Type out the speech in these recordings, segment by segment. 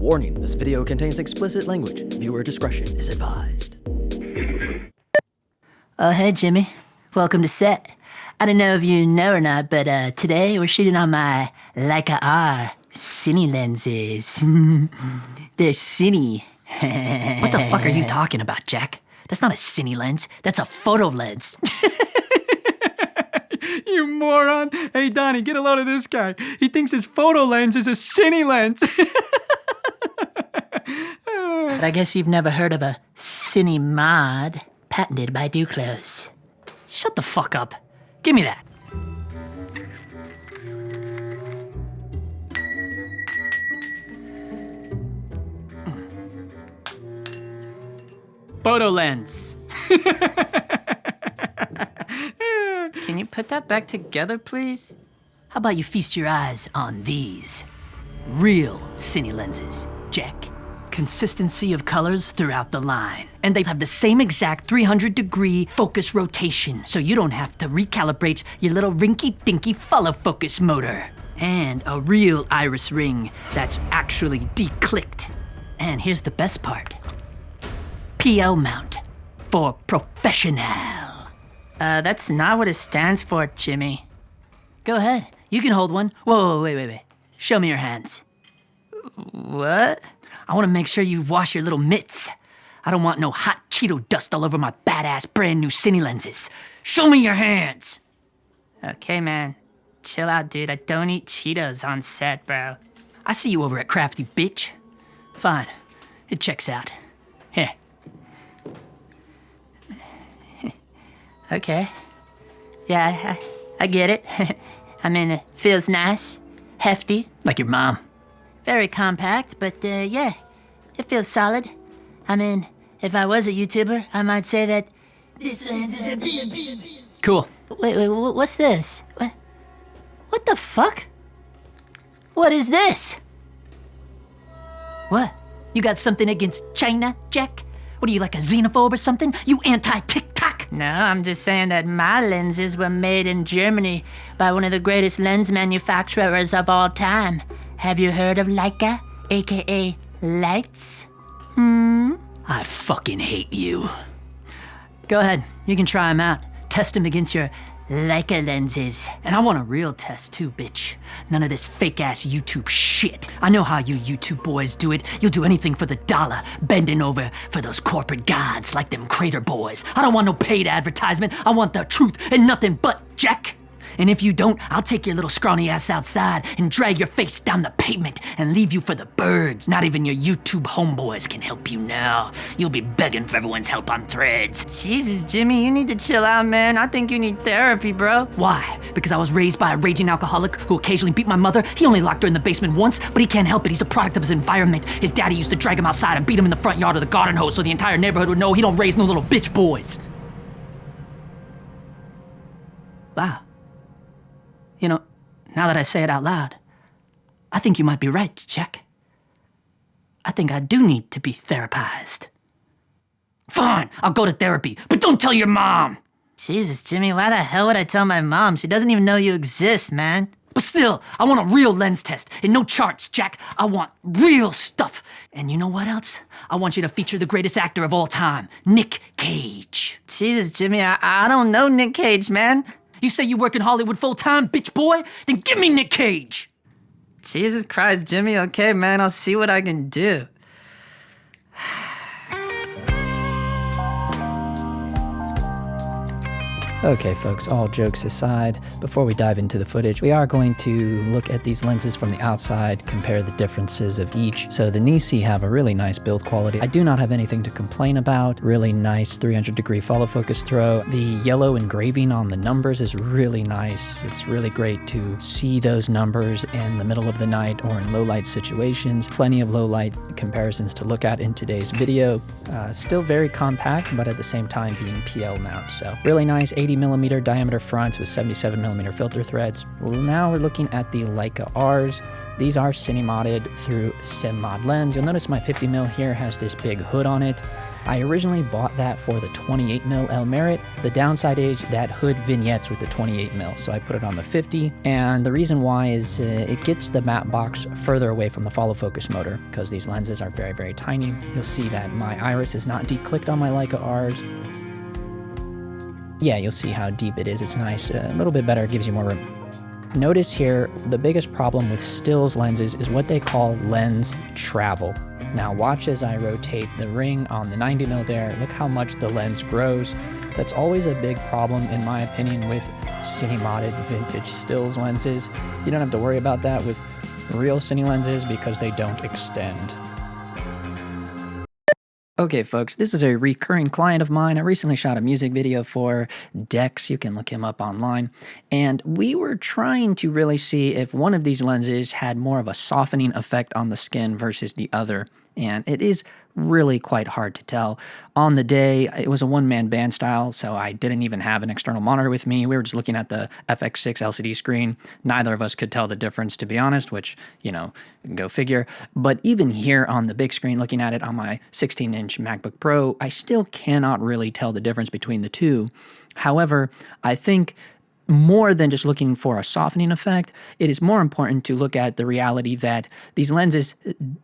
Warning, this video contains explicit language. Viewer discretion is advised. Oh, hey, Jimmy. Welcome to set. I don't know if you know or not, but today we're shooting on my Leica R Cine lenses. They're cine. What the fuck are you talking about, Jack? That's not a cine lens. That's a photo lens. You moron. Hey, Donnie, get a load of this guy. He thinks his photo lens is a cine lens. But I guess you've never heard of a cine-mod patented by Duclos. Shut the fuck up. Give me that. Photo lens. Can you put that back together, please? How about you feast your eyes on these real cine lenses, Jack? Consistency of colors throughout the line. And they have the same exact 300-degree focus rotation, so you don't have to recalibrate your little rinky-dinky follow focus motor. And a real iris ring that's actually declicked. And here's the best part. PL mount for professional. That's not what it stands for, Jimmy. Go ahead, you can hold one. Whoa, wait. Show me your hands. What? I want to make sure you wash your little mitts. I don't want no hot Cheeto dust all over my badass brand new cine lenses. Show me your hands. Okay, man. Chill out, dude. I don't eat Cheetos on set, bro. I see you over at Crafty, bitch. Fine. It checks out. Here. Okay. Yeah, I get it. I mean, it feels nice. Hefty. Like your mom. Very compact, but yeah, it feels solid. I mean, if I was a YouTuber, I might say that this lens is a beast. Cool. Wait, what's this? What the fuck? What is this? What? You got something against China, Jack? What are you, like a xenophobe or something? You anti-TikTok? No, I'm just saying that my lenses were made in Germany by one of the greatest lens manufacturers of all time. Have you heard of Leica, aka Lights? I fucking hate you. Go ahead, you can try them out. Test them against your Leica lenses. And I want a real test too, bitch. None of this fake-ass YouTube shit. I know how you YouTube boys do it. You'll do anything for the dollar, bending over for those corporate gods like them Crater boys. I don't want no paid advertisement. I want the truth and nothing but, Jack. And if you don't, I'll take your little scrawny ass outside and drag your face down the pavement and leave you for the birds. Not even your YouTube homeboys can help you now. You'll be begging for everyone's help on Threads. Jesus, Jimmy, you need to chill out, man. I think you need therapy, bro. Why? Because I was raised by a raging alcoholic who occasionally beat my mother? He only locked her in the basement once, but he can't help it. He's a product of his environment. His daddy used to drag him outside and beat him in the front yard of the garden hose so the entire neighborhood would know he don't raise no little bitch boys. Wow. You know, now that I say it out loud, I think you might be right, Jack. I think I do need to be therapized. Fine, I'll go to therapy, but don't tell your mom! Jesus, Jimmy, why the hell would I tell my mom? She doesn't even know you exist, man. But still, I want a real lens test, and no charts, Jack. I want real stuff. And you know what else? I want you to feature the greatest actor of all time, Nick Cage. Jesus, Jimmy, I don't know Nick Cage, man. You say you work in Hollywood full-time, bitch boy? Then give me Nick Cage! Jesus Christ, Jimmy, okay, man, I'll see what I can do. Okay folks, all jokes aside, before we dive into the footage, we are going to look at these lenses from the outside, compare the differences of each. So the NiSi have a really nice build quality. I do not have anything to complain about. Really nice 300-degree follow focus throw. The yellow engraving on the numbers is really nice. It's really great to see those numbers in the middle of the night or in low light situations. Plenty of low light comparisons to look at in today's video. Still very compact, but at the same time being PL mount. So really nice, 80 80mm diameter fronts with 77mm filter threads. Now we're looking at the Leica Rs. These are cine-modded through sim-mod lens. You'll notice my 50mm here has this big hood on it. I originally bought that for the 28mm L Merit. The downside is that hood vignettes with the 28mm, so I put it on the 50. And the reason why is it gets the matte box further away from the follow focus motor because these lenses are very, very tiny. You'll see that my iris is not declicked on my Leica Rs. Yeah, you'll see how deep it is. It's nice, a little bit better, it gives you more room. Notice here, the biggest problem with stills lenses is what they call lens travel. Now watch as I rotate the ring on the 90mm there. Look how much the lens grows. That's always a big problem, in my opinion, with cine-modded vintage stills lenses. You don't have to worry about that with real cine lenses because they don't extend. Okay, folks, this is a recurring client of mine. I recently shot a music video for Dex. You can look him up online. And we were trying to really see if one of these lenses had more of a softening effect on the skin versus the other. And it is really quite hard to tell. On the day, it was a one-man band style, so I didn't even have an external monitor with me. We were just looking at the FX6 LCD screen. Neither of us could tell the difference, to be honest, which, you know, go figure. But even here on the big screen, looking at it on my 16-inch MacBook Pro, I still cannot really tell the difference between the two. However, I think more than just looking for a softening effect, it is more important to look at the reality that these lenses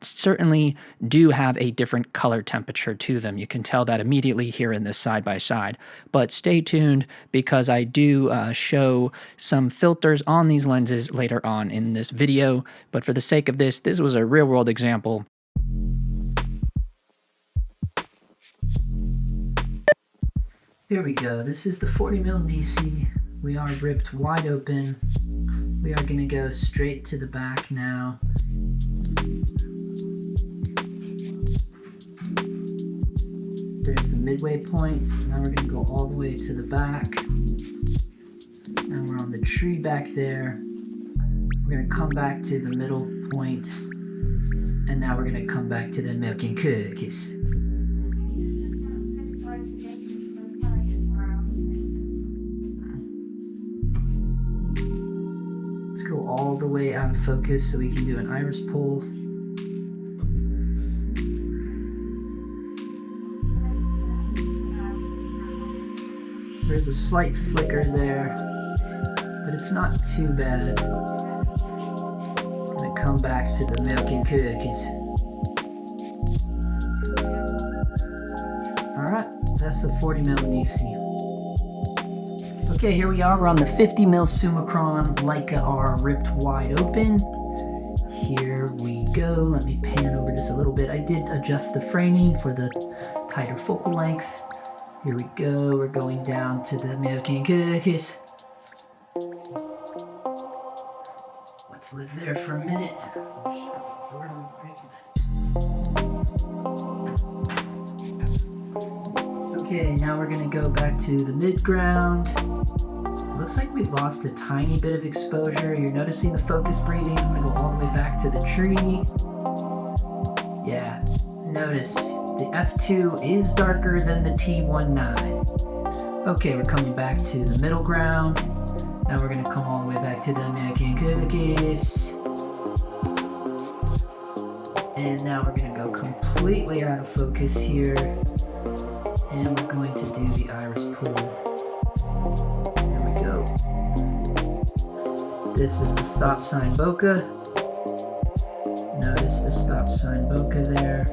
certainly do have a different color temperature to them. You can tell that immediately here in this side-by-side. But stay tuned because I do show some filters on these lenses later on in this video. But for the sake of this was a real-world example. Here we go. This is the 40mm NiSi. We are ripped wide open. We are gonna go straight to the back now. There's the midway point. Now we're gonna go all the way to the back. And we're on the tree back there. We're gonna come back to the middle point. And now we're gonna come back to the milk and cookies. Go all the way out of focus so we can do an iris pull. There's a slight flicker there, but it's not too bad. I'm gonna come back to the milk and cookies. Alright, that's the 40mm NiSi. Okay, here we are. We're on the 50mm Summicron Leica R ripped wide open. Here we go. Let me pan over just a little bit. I did adjust the framing for the tighter focal length. Here we go. We're going down to the milk and cookies. Let's live there for a minute. Okay, now we're gonna go back to the mid-ground. Looks like we lost a tiny bit of exposure. You're noticing the focus breathing. I'm gonna go all the way back to the tree. Yeah, notice the F2 is darker than the T19. Okay, we're coming back to the middle ground. Now we're gonna come all the way back to the milk and cookies. And now we're gonna go completely out of focus here. And we're going to do the iris pull. There we go. This is the stop sign bokeh. Notice the stop sign bokeh there.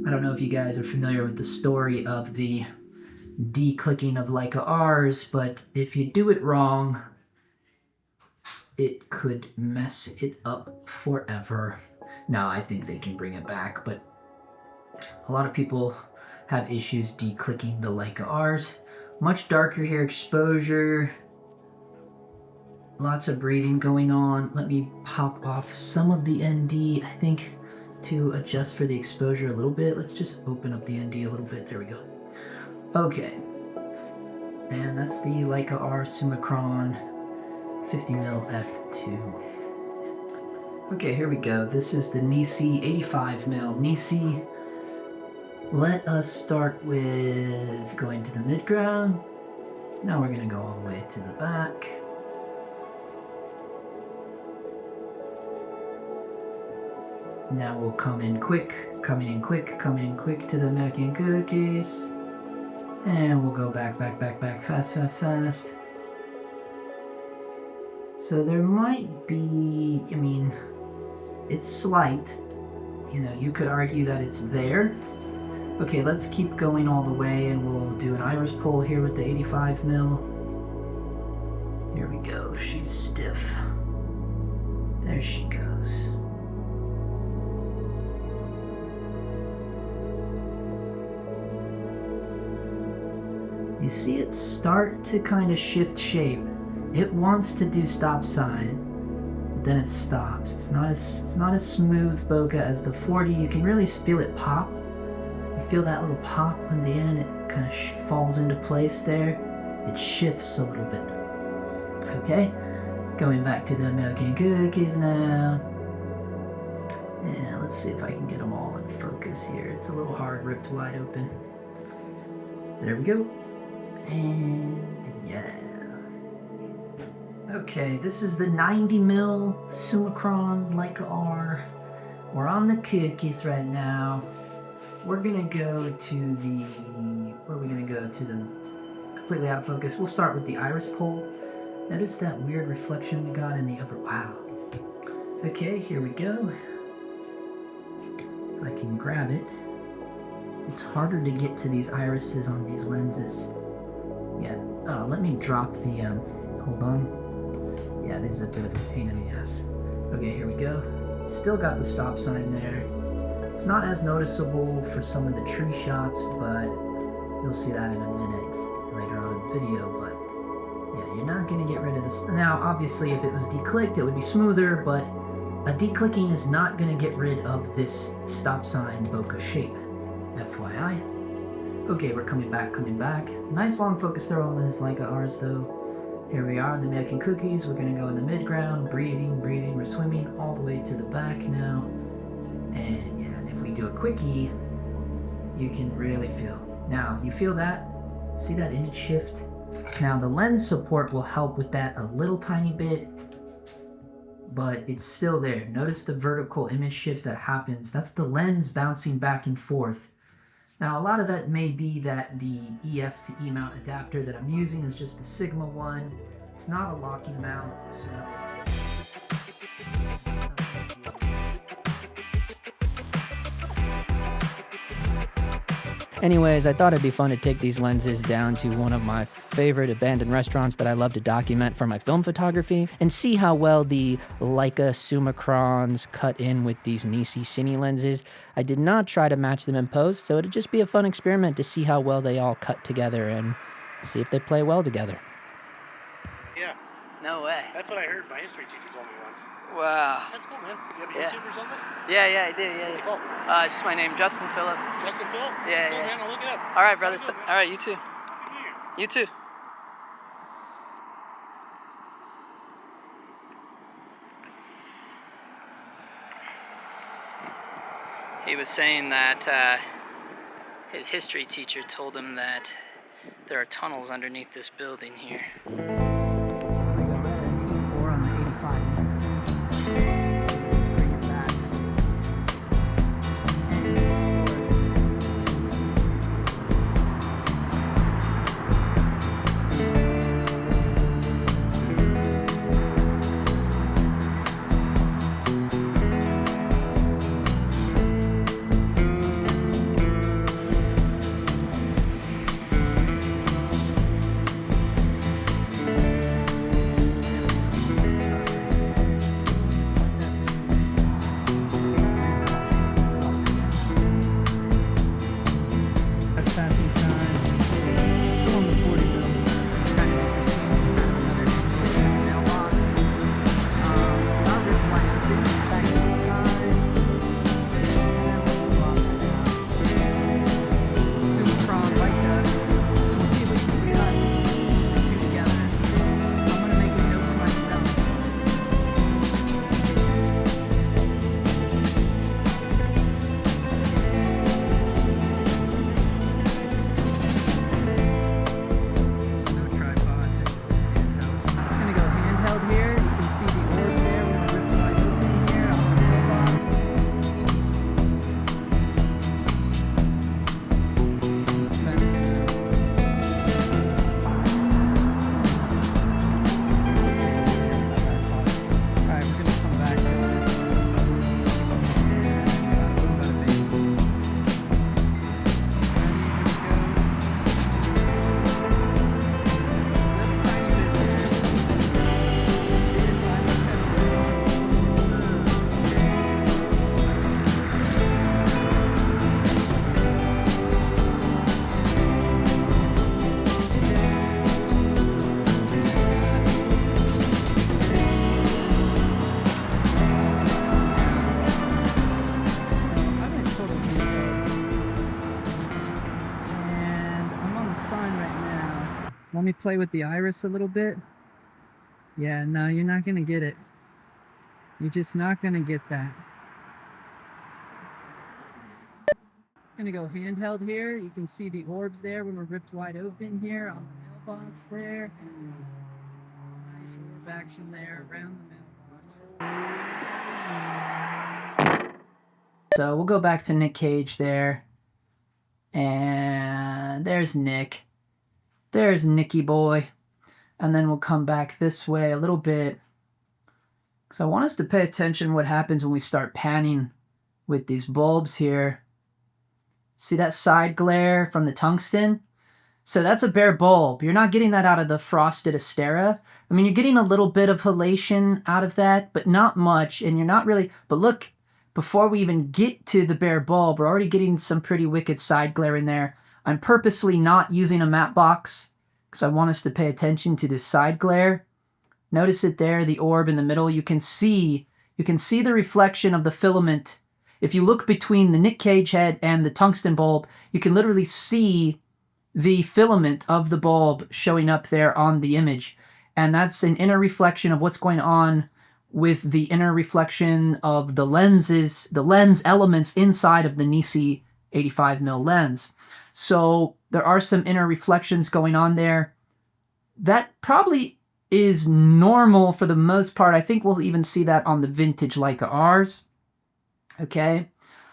I don't know if you guys are familiar with the story of the declicking of Leica Rs, but if you do it wrong, it could mess it up forever. No, I think they can bring it back, but a lot of people have issues declicking the Leica Rs. Much darker here exposure. Lots of breathing going on. Let me pop off some of the ND, I think, to adjust for the exposure a little bit. Let's just open up the ND a little bit. There we go. Okay. And that's the Leica R Summicron 50mm f2. Okay, here we go. This is the NiSi 85mm. NiSi, let us start with going to the midground. Now we're gonna go all the way to the back. Now we'll come in quick, coming in quick to the mac and cookies. And we'll go back, fast. So there might be, I mean, it's slight. You know, you could argue that it's there. Okay, let's keep going all the way and we'll do an iris pull here with the 85mm. Here we go, she's stiff. There she goes. You see it start to kind of shift shape. It wants to do stop sign, but then it stops. It's not as smooth bokeh as the 40. You can really feel it pop. You feel that little pop in the end. It kind of falls into place there. It shifts a little bit. Okay, going back to the milk and cookies now. And let's see if I can get them all in focus here. It's a little hard, ripped wide open. There we go. And yeah. Okay, this is the 90mm Summicron Leica R. We're on the cookies right now. We're gonna go to the, where are we gonna go to the completely out of focus? We'll start with the iris pull. Notice that weird reflection we got in the upper, wow. Okay, here we go. If I can grab it. It's harder to get to these irises on these lenses. Yeah, let me drop the, hold on. Yeah, this is a bit of a pain in the ass. Okay, here we go. Still got the stop sign there. It's not as noticeable for some of the tree shots, but you'll see that in a minute later on in the video, but yeah, you're not gonna get rid of this. Now, obviously, if it was declicked, it would be smoother, but a declicking is not gonna get rid of this stop sign bokeh shape, FYI. Okay, we're coming back. Nice long focus there on this Leica R's though. Here we are, the milk and cookies. We're gonna go in the midground, breathing. We're swimming all the way to the back now. And yeah, and if we do a quickie, you can really feel. Now, you feel that? See that image shift? Now, the lens support will help with that a little tiny bit, but it's still there. Notice the vertical image shift that happens. That's the lens bouncing back and forth. Now, a lot of that may be that the EF to E mount adapter that I'm using is just a Sigma one. It's not a locking mount, so... Anyways, I thought it'd be fun to take these lenses down to one of my favorite abandoned restaurants that I love to document for my film photography and see how well the Leica Summicrons cut in with these NiSi Cine lenses. I did not try to match them in post, so it'd just be a fun experiment to see how well they all cut together and see if they play well together. Yeah. No way. That's what I heard my history teacher told me once. Wow. That's cool, man. You have a Yeah. YouTube or something? Yeah, I do. Yeah. What's it called? It's just my name, Justin Phillip. Justin Phillip? Yeah, Cool, yeah. man. I'll look it up. All right, brother. Good, man. All right, you too. Yeah. You too. He was saying that his history teacher told him that there are tunnels underneath this building here. T4 on the 85. Let me play with the iris a little bit. Yeah, no, you're not gonna get it. You're just not gonna get that. Gonna go handheld here. You can see the orbs there when we're ripped wide open here on the mailbox there. Nice orb action there around the mailbox. So we'll go back to Nick Cage there. And there's Nick. There's Nicky boy. And then we'll come back this way a little bit. So I want us to pay attention what happens when we start panning with these bulbs here. See that side glare from the tungsten? So that's a bare bulb. You're not getting that out of the frosted Astera. I mean, you're getting a little bit of halation out of that, but not much. And you're not really... But look, before we even get to the bare bulb, we're already getting some pretty wicked side glare in there. I'm purposely not using a matte box because I want us to pay attention to this side glare. Notice it there, the orb in the middle. You can see the reflection of the filament. If you look between the Nick Cage head and the tungsten bulb, you can literally see the filament of the bulb showing up there on the image. And that's an inner reflection of what's going on with the inner reflection of the lenses, the lens elements inside of the NiSi 85mm lens. So there are some inner reflections going on there. That probably is normal for the most part. I think we'll even see that on the vintage Leica Rs. Okay,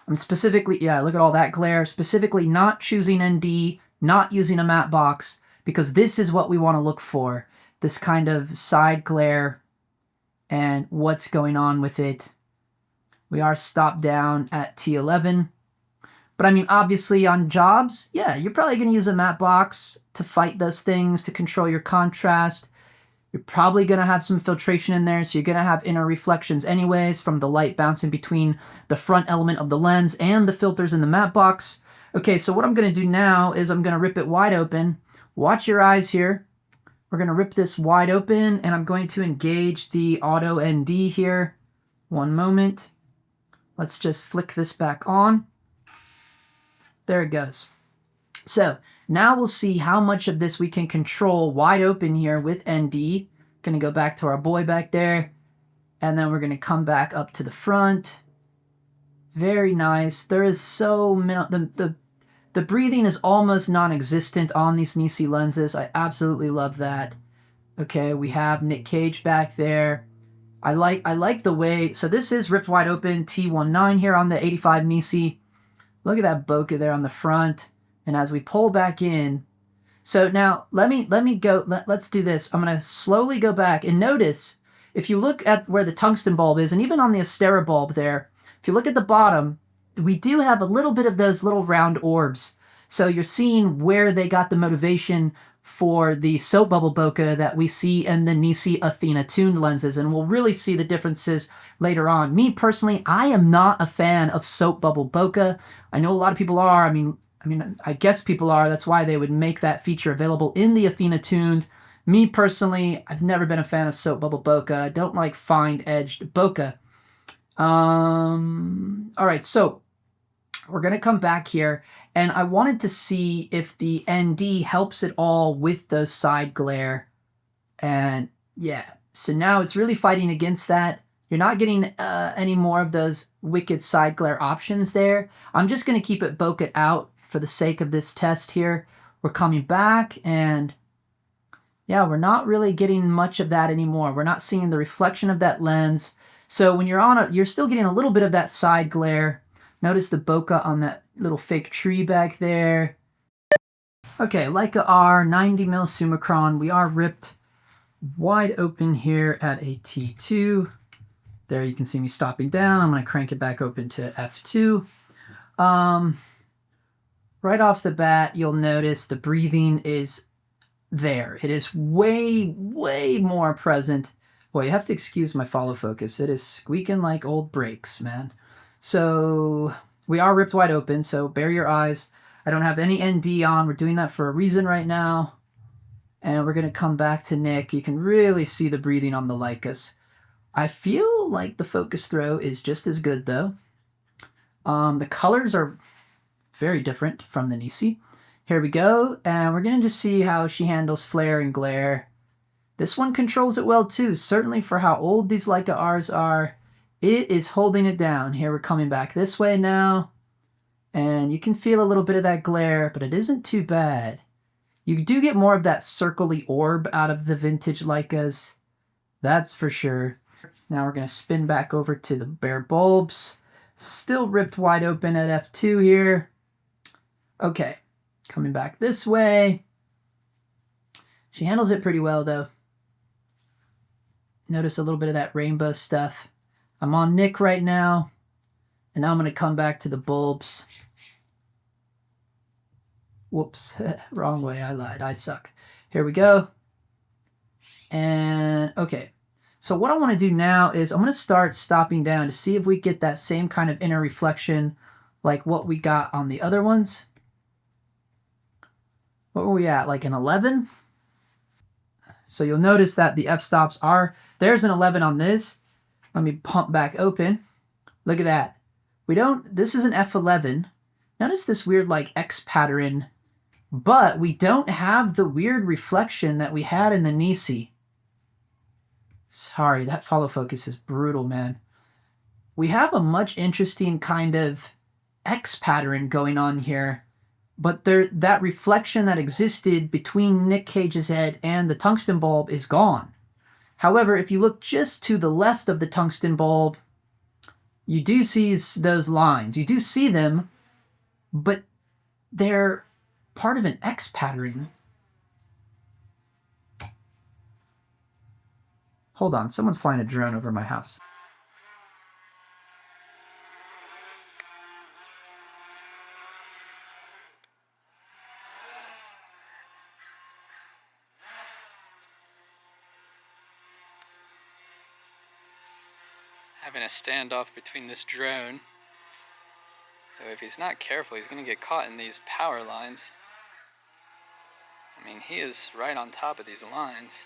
I'm specifically, yeah, look at all that glare, specifically not choosing ND, not using a matte box, because this is what we want to look for, this kind of side glare and what's going on with it. We are stopped down at T11, but I mean, obviously on jobs, yeah, you're probably going to use a matte box to fight those things, to control your contrast. You're probably going to have some filtration in there, so you're going to have inner reflections anyways from the light bouncing between the front element of the lens and the filters in the matte box. Okay, so what I'm going to do now is I'm going to rip it wide open. Watch your eyes here. We're going to rip this wide open, and I'm going to engage the auto ND here. One moment. Let's just flick this back on. There it goes. So now we'll see how much of this we can control wide open here with ND. Gonna go back to our boy back there. And then we're gonna come back up to the front. Very nice. There is so many, the breathing is almost non-existent on these NiSi lenses. I absolutely love that. Okay, we have Nick Cage back there. I like the way, so this is ripped wide open T19 here on the 85 NiSi. Look at that bokeh there on the front. And as we pull back in, so now let me go, let's do this. I'm going to slowly go back and notice, if you look at where the tungsten bulb is, and even on the Astera bulb there, if you look at the bottom, we do have a little bit of those little round orbs. So you're seeing where they got the motivation for the soap bubble bokeh that we see in the NiSi Athena tuned lenses, and we'll really see the differences later on. Me personally, I am not a fan of soap bubble bokeh. I know a lot of people are. I mean, I guess people are. That's why they would make that feature available in the Athena tuned. Me personally, I've never been a fan of soap bubble bokeh. I don't like fine edged bokeh. All right, so we're gonna come back here, and I wanted to see if the ND helps at all with those side glare. And yeah, so now it's really fighting against that. You're not getting any more of those wicked side glare options there. I'm just gonna keep it bokeh out for the sake of this test here. We're coming back, and yeah, we're not really getting much of that anymore. We're not seeing the reflection of that lens. So when you're on you're still getting a little bit of that side glare. Notice the bokeh on that little fake tree back there. Okay, Leica R 90mm Summicron. We are ripped wide open here at a T2. There you can see me stopping down. I'm going to crank it back open to F2. Right off the bat, you'll notice the breathing is there. It is way, way more present. Boy, you have to excuse my follow focus. It is squeaking like old brakes, man. So we are ripped wide open, so bear your eyes. I don't have any ND on. We're doing that for a reason right now. And we're going to come back to Nick. You can really see the breathing on the Leicas. I feel like the focus throw is just as good, though. The colors are very different from the NiSi. Here we go, and we're gonna just see how she handles flare and glare. This one controls it well too, certainly for how old these Leica Rs are. It is holding it down. Here we're coming back this way now, and you can feel a little bit of that glare, but it isn't too bad. You do get more of that circly orb out of the vintage Leicas, that's for sure. Now we're gonna spin back over to the bare bulbs. Still ripped wide open at f2 here. Okay, coming back this way. She handles it pretty well though. Notice a little bit of that rainbow stuff. I'm on Nick right now, and now I'm gonna come back to the bulbs. Whoops, wrong way, I lied, I suck. Here we go. And okay, so what I wanna do now is I'm gonna start stopping down to see if we get that same kind of inner reflection like what we got on the other ones. What were we at, like an 11? So you'll notice that the f-stops are, there's an 11 on this. Let me pump back open. Look at that. This is an f11. Notice this weird like X pattern, but we don't have the weird reflection that we had in the NiSi. Sorry, that follow focus is brutal, man. We have a much interesting kind of X pattern going on here, but that reflection that existed between Nick Cage's head and the tungsten bulb is gone. However, if you look just to the left of the tungsten bulb, you do see those lines. You do see them, but they're part of an X pattern. Hold on, someone's flying a drone over my house. Having a standoff between this drone. So if he's not careful, he's going to get caught in these power lines. I mean, he is right on top of these lines.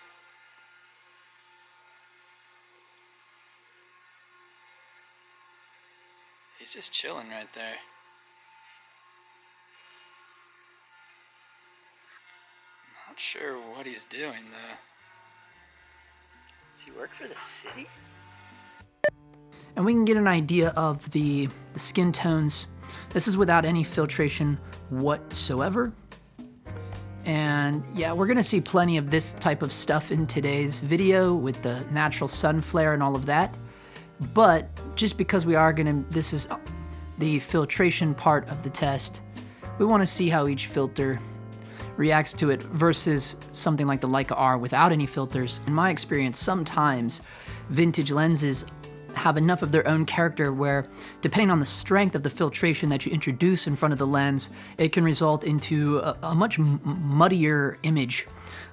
He's just chilling right there. I'm not sure what he's doing though. Does he work for the city? And we can get an idea of the skin tones. This is without any filtration whatsoever. And yeah, we're gonna see plenty of this type of stuff in today's video with the natural sun flare and all of that. But just because this is the filtration part of the test, we wanna see how each filter reacts to it versus something like the Leica R without any filters. In my experience, sometimes vintage lenses have enough of their own character where, depending on the strength of the filtration that you introduce in front of the lens, it can result into a much muddier image.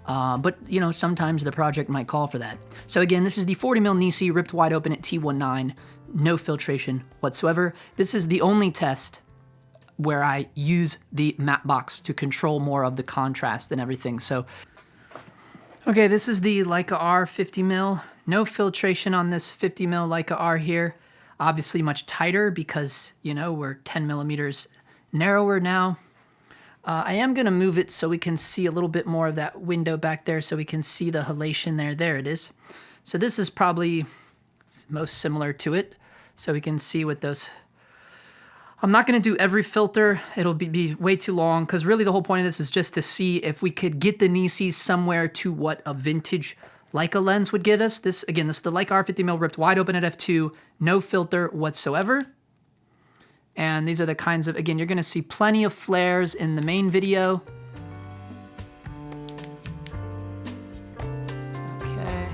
But you know, sometimes the project might call for that. So again, this is the 40mm NiSi ripped wide open at T19, no filtration whatsoever. This is the only test where I use the matte box to control more of the contrast and everything. So, okay, this is the Leica R 50mm. No filtration on this 50mm Leica R here. Obviously much tighter because, you know, we're 10 millimeters narrower now. I am gonna move it so we can see a little bit more of that window back there so we can see the halation there. There it is. So this is probably most similar to it. So we can see what those... I'm not gonna do every filter. It'll be way too long because really the whole point of this is just to see if we could get the NiSi somewhere to what a vintage Leica lens would get us. This is the Leica R 50mm ripped wide open at f2, no filter whatsoever. And these are the kinds of, again, you're gonna see plenty of flares in the main video. Okay,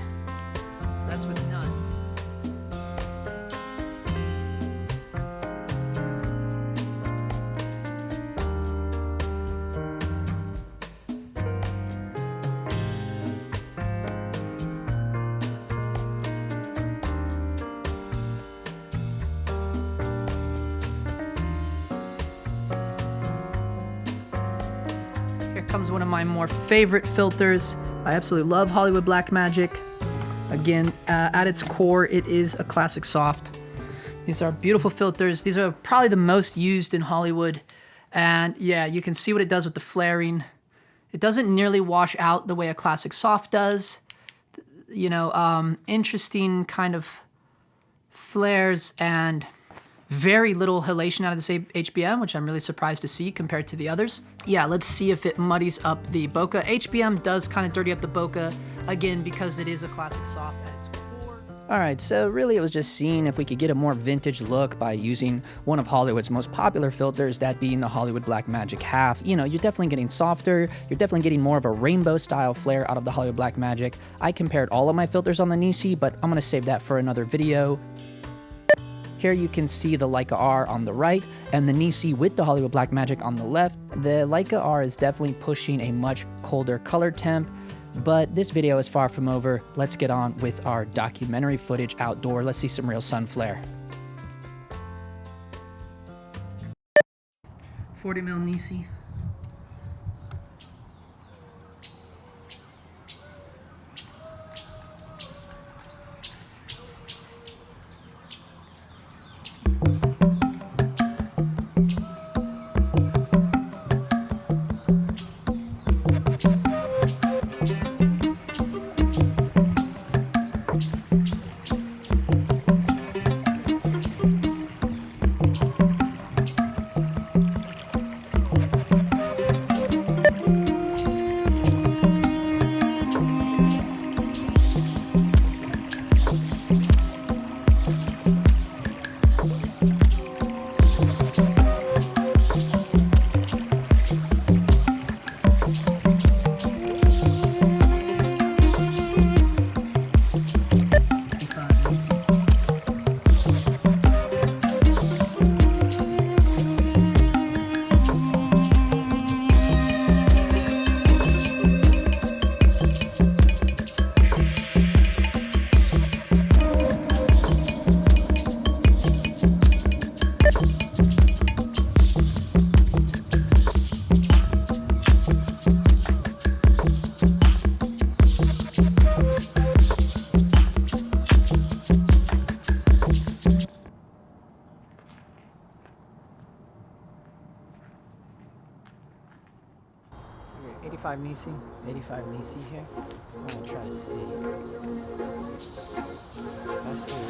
so that's with none. Comes one of my more favorite filters. I absolutely love Hollywood Blackmagic. Again, at its core, it is a classic soft. These are beautiful filters. These are probably the most used in Hollywood And yeah, you can see what it does with the flaring. It doesn't nearly wash out the way a classic soft does. You know, interesting kind of flares and very little halation out of this HBM, which I'm really surprised to see compared to the others. Yeah, let's see if it muddies up the bokeh. HBM does kind of dirty up the bokeh, again, because it is a classic soft at its core. Alright, so really it was just seeing if we could get a more vintage look by using one of Hollywood's most popular filters, that being the Hollywood Blackmagic half. You know, you're definitely getting softer, you're definitely getting more of a rainbow style flare out of the Hollywood Blackmagic. I compared all of my filters on the NiSi, but I'm gonna save that for another video. Here you can see the Leica R on the right and the NiSi with the Hollywood Blackmagic on the left. The Leica R is definitely pushing a much colder color temp, but this video is far from over. Let's get on with our documentary footage outdoor. Let's see some real sun flare. 40mm NiSi. Okay, 85 NiSi, 85 NiSi here. I'm gonna try to see. That's the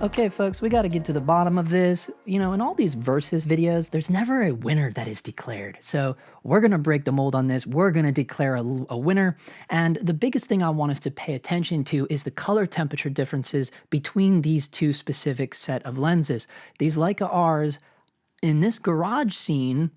Okay, folks, we got to get to the bottom of this. You know, in all these versus videos, there's never a winner that is declared. So we're going to break the mold on this. We're going to declare a winner. And the biggest thing I want us to pay attention to is the color temperature differences between these two specific set of lenses. These Leica Rs, in this garage scene,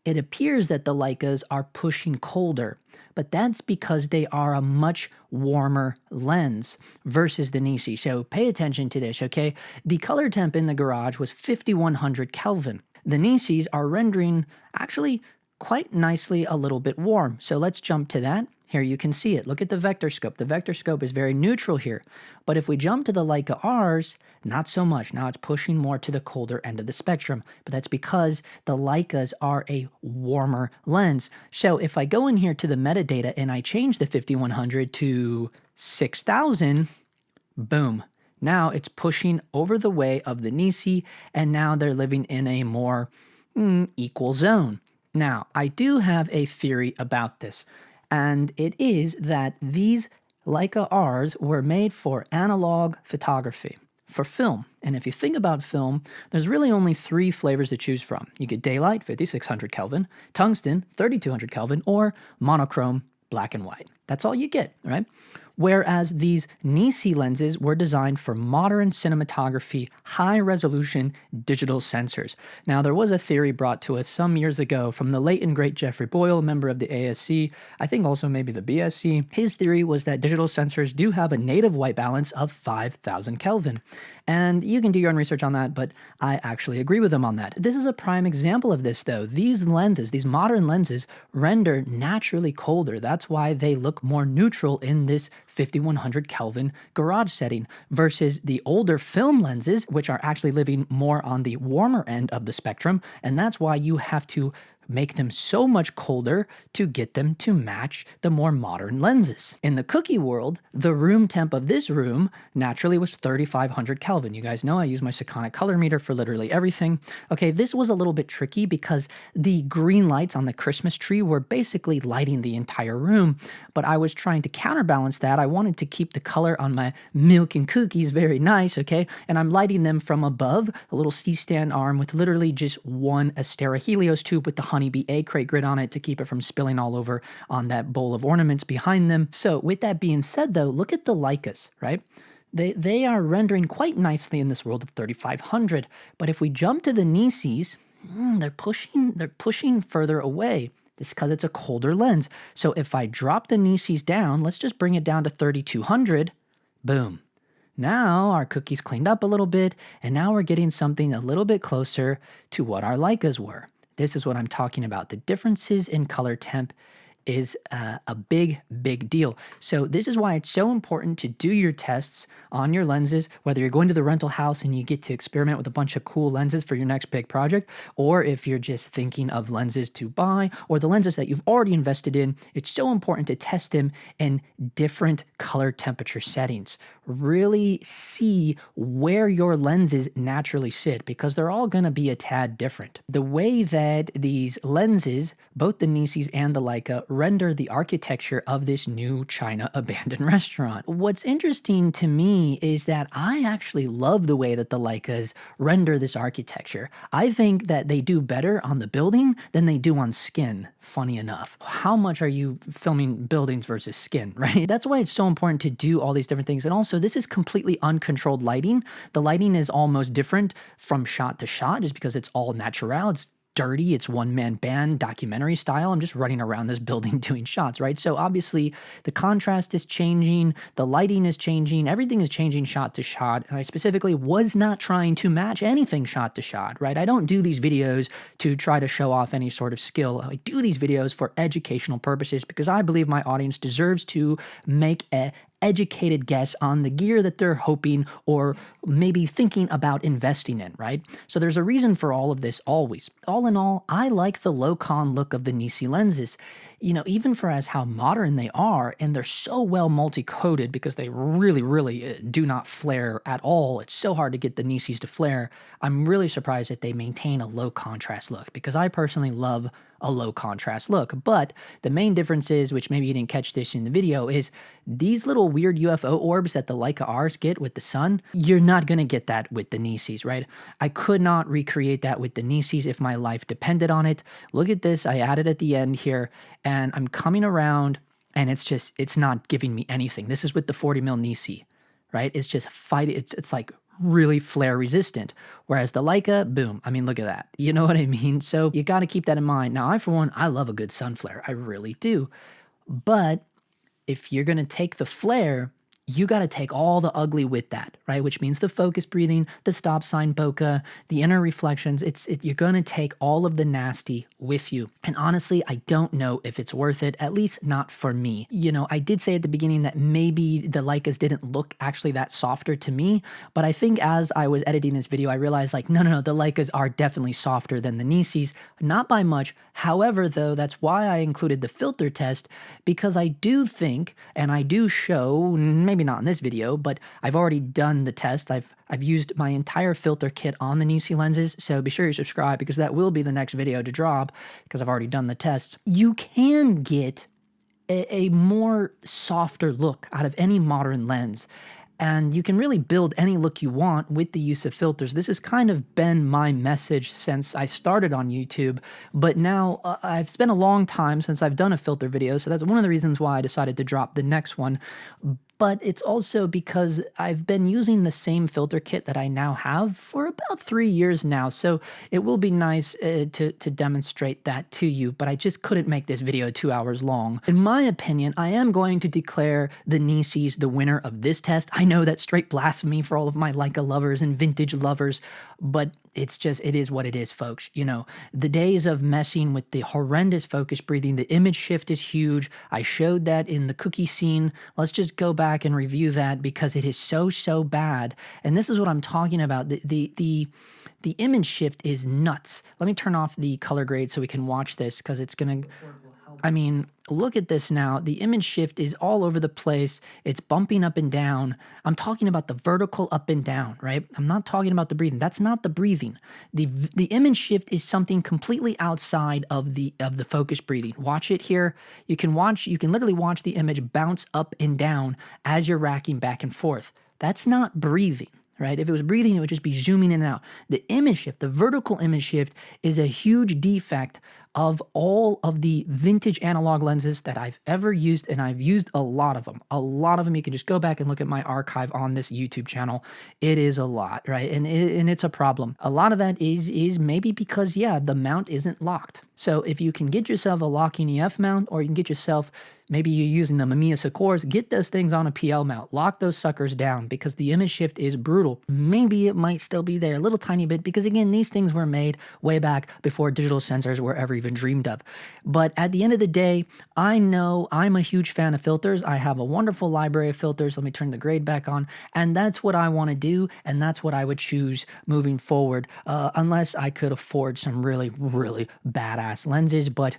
it appears that the Leicas are pushing colder, but that's because they are a much warmer lens versus the NiSi. So pay attention to this, okay? The color temp in the garage was 5100 Kelvin. The NiSis are rendering actually quite nicely a little bit warm. So let's jump to that. Here you can see it. Look at the vector scope. The vector scope is very neutral here. But if we jump to the Leica Rs, not so much. Now it's pushing more to the colder end of the spectrum. But that's because the Leicas are a warmer lens. So if I go in here to the metadata and I change the 5100 to 6000, boom. Now it's pushing over the way of the NiSi, and now they're living in a more equal zone. Now, I do have a theory about this. And it is that these Leica Rs were made for analog photography, for film. And if you think about film, there's really only 3 flavors to choose from. You get daylight, 5600 Kelvin, tungsten, 3200 Kelvin, or monochrome, black and white. That's all you get, right? Whereas these NiSi lenses were designed for modern cinematography, high-resolution digital sensors. Now, there was a theory brought to us some years ago from the late and great Jeffrey Boyle, member of the ASC, I think also maybe the BSC. His theory was that digital sensors do have a native white balance of 5000 Kelvin. And you can do your own research on that, but I actually agree with him on that. This is a prime example of this, though. These lenses, these modern lenses, render naturally colder. That's why they look more neutral in this 5100 Kelvin garage setting versus the older film lenses, which are actually living more on the warmer end of the spectrum. And that's why you have to make them so much colder to get them to match the more modern lenses. In the cookie world, the room temp of this room naturally was 3500 Kelvin. You guys know I use my Sekonic color meter for literally everything. Okay, this was a little bit tricky because the green lights on the Christmas tree were basically lighting the entire room, but I was trying to counterbalance that. I wanted to keep the color on my milk and cookies very nice, okay? And I'm lighting them from above, a little C-stand arm with literally just one Astera Helios tube with the honeybee egg crate grid on it to keep it from spilling all over on that bowl of ornaments behind them. So with that being said, though, look at the Leicas, right? They are rendering quite nicely in this world of 3500. But if we jump to the NiSis, they're pushing further away. This is because it's a colder lens. So if I drop the NiSis down, let's just bring it down to 3200, boom. Now our cookie's cleaned up a little bit, and now we're getting something a little bit closer to what our Leicas were. This is what I'm talking about. The differences in color temp is a big, big deal. So this is why it's so important to do your tests on your lenses, whether you're going to the rental house and you get to experiment with a bunch of cool lenses for your next big project, or if you're just thinking of lenses to buy, or the lenses that you've already invested in, it's so important to test them in different color temperature settings. Really see where your lenses naturally sit, because they're all going to be a tad different. The way that these lenses, both the NiSis and the Leica, render the architecture of this new China abandoned restaurant. What's interesting to me is that I actually love the way that the Leicas render this architecture. I think that they do better on the building than they do on skin, funny enough. How much are you filming buildings versus skin, right? That's why it's so important to do all these different things. And also, this is completely uncontrolled lighting. The lighting is almost different from shot to shot just because it's all natural. It's dirty, it's one-man band, documentary style. I'm just running around this building doing shots, right? So obviously the contrast is changing, the lighting is changing, everything is changing shot to shot. And I specifically was not trying to match anything shot to shot, right? I don't do these videos to try to show off any sort of skill. I do these videos for educational purposes because I believe my audience deserves to make a educated guess on the gear that they're hoping or maybe thinking about investing in, right? So there's a reason for all of this always. All in all, I like the low-con look of the NiSi lenses. You know, even for as how modern they are, and they're so well multi-coated because they really do not flare at all. It's so hard to get the NiSis to flare. I'm really surprised that they maintain a low contrast look because I personally love a low contrast look. But the main difference is, which maybe you didn't catch this in the video, is these little weird UFO orbs that the Leica Rs get with the sun, you're not going to get that with the NiSis, right? I could not recreate that with the NiSis if my life depended on it. Look at this. I added at the end here, and I'm coming around, and it's not giving me anything. This is with the 40mm NiSi, right? It's just it's like really flare resistant. Whereas the Leica, boom, I mean, look at that. You know what I mean? So you got to keep that in mind. Now, for one, I love a good sun flare. I really do. But if you're going to take the flare, you got to take all the ugly with that, right? Which means the focus breathing, the stop sign bokeh, the inner reflections. You're going to take all of the nasty with you. And honestly, I don't know if it's worth it, at least not for me. You know, I did say at the beginning that maybe the Leicas didn't look actually that softer to me, but I think as I was editing this video, I realized like, no, the Leicas are definitely softer than the NiSis, not by much. However, though, that's why I included the filter test, because I do think, and I do show, maybe not in this video, but I've already done the test. I've used my entire filter kit on the NiSi lenses, so be sure you subscribe because that will be the next video to drop because I've already done the test. You can get a more softer look out of any modern lens. And you can really build any look you want with the use of filters. This has kind of been my message since I started on YouTube, but now I've spent a long time since I've done a filter video, so that's one of the reasons why I decided to drop the next one. But it's also because I've been using the same filter kit that I now have for about 3 years now, so it will be nice to demonstrate that to you, but I just couldn't make this video 2 hours long. In my opinion, I am going to declare the NiSis the winner of this test. I know that's straight blasphemy for all of my Leica lovers and vintage lovers, but it is what it is, folks. You know, the days of messing with the horrendous focus breathing, the image shift is huge. I showed that in the cookie scene. Let's just go back and review that because it is so bad. And this is what I'm talking about. The image shift is nuts. Let me turn off the color grade so we can watch this because it's going to... I mean, look at this now. The image shift is all over the place. It's bumping up and down. I'm talking about the vertical up and down, right? I'm not talking about the breathing. That's not the breathing. The image shift is something completely outside of the focus breathing. Watch it here. You can literally watch the image bounce up and down as you're racking back and forth. That's not breathing. Right? If it was breathing, it would just be zooming in and out. The image shift, the vertical image shift, is a huge defect of all of the vintage analog lenses that I've ever used, and I've used a lot of them. A lot of them. You can just go back and look at my archive on this YouTube channel. It is a lot, right? And it's a problem. A lot of that is maybe because, the mount isn't locked. So if you can get yourself a locking EF mount, or you can get yourself, maybe you're using the Mamiya Sakurs, get those things on a PL mount. Lock those suckers down because the image shift is brutal. Maybe it might still be there a little tiny bit because, again, these things were made way back before digital sensors were ever even dreamed of. But at the end of the day, I know I'm a huge fan of filters. I have a wonderful library of filters. Let me turn the grade back on. And that's what I want to do, and that's what I would choose moving forward, unless I could afford some really badass lenses. But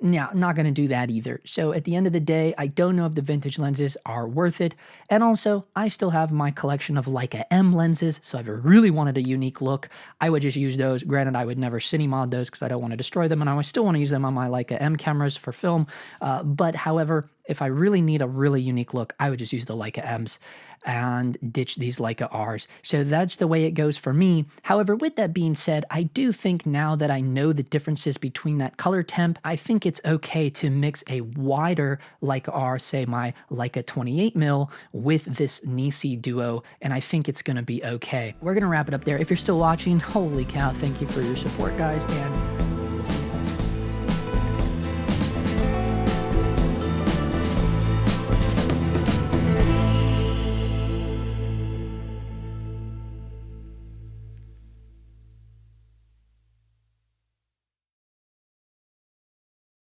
yeah, not going to do that either. So at the end of the day, I don't know if the vintage lenses are worth it. And also, I still have my collection of Leica M lenses, so if I really wanted a unique look, I would just use those. Granted, I would never cine-mod those because I don't want to destroy them, and I still want to use them on my Leica M cameras for film. But however, if I really need a really unique look, I would just use the Leica M's and ditch these Leica R's. So that's the way it goes for me. However, with that being said, I do think now that I know the differences between that color temp, I think it's okay to mix a wider Leica R, say my Leica 28mm, with this NiSi duo, and I think it's going to be okay. We're going to wrap it up there. If you're still watching, holy cow, thank you for your support, guys, and